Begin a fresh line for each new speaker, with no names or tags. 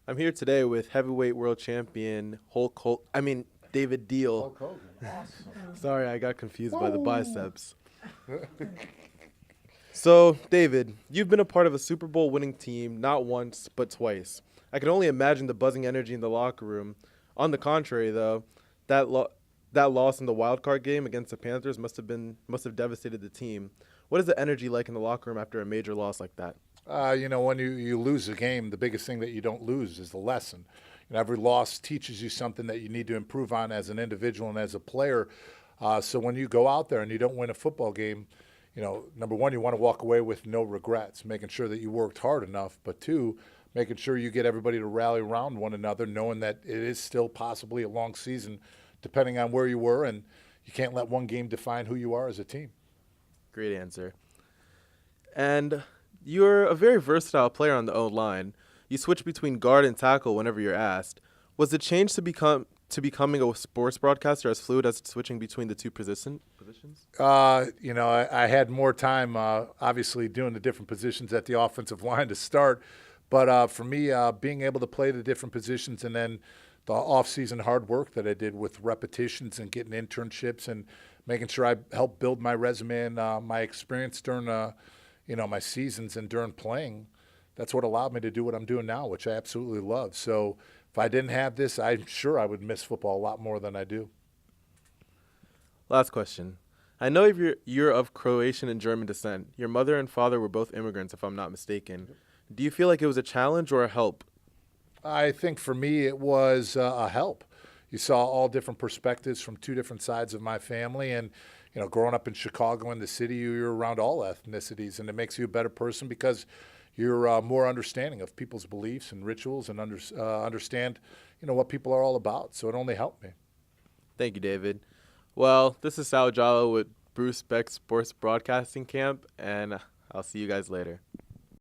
I'm here today with heavyweight world champion David Deal.
Hulk Hogan. Awesome.
Sorry, I got confused by the biceps. So, David, you've been a part of a Super Bowl winning team not once, but twice. I can only imagine the buzzing energy in the locker room. On the contrary, though, that loss in the wild card game against the Panthers must have devastated the team. What is the energy like in the locker room after a major loss like that?
When you lose a game, the biggest thing that you don't lose is the lesson. Every loss teaches you something that you need to improve on as an individual and as a player. So when you go out there and you don't win a football game, number one, you want to walk away with no regrets, making sure that you worked hard enough. But two, making sure you get everybody to rally around one another, knowing that it is still possibly a long season, depending on where you were, and you can't let one game define who you are as a team.
Great answer. And you're a very versatile player on the O-line. You switch between guard and tackle whenever you're asked. Was the change to becoming a sports broadcaster as fluid as switching between the two positions?
I had more time, obviously, doing the different positions at the offensive line to start. But for me, being able to play the different positions and then the off-season hard work that I did with repetitions and getting internships and making sure I helped build my resume and my experience during, my seasons and during playing, that's what allowed me to do what I'm doing now, which I absolutely love. So if I didn't have this, I'm sure I would miss football a lot more than I do.
Last question. I know you're of Croatian and German descent. Your mother and father were both immigrants, if I'm not mistaken. Do you feel like it was a challenge or a help?
I think for me it was a help. You saw all different perspectives from two different sides of my family, and growing up in Chicago in the city, you're around all ethnicities, and it makes you a better person because you're more understanding of people's beliefs and rituals and understand what people are all about. So it only helped me.
Thank you, David. Well, this is SAL JALLOW with Bruce Beck Sports Broadcasting Camp, and I'll see you guys later.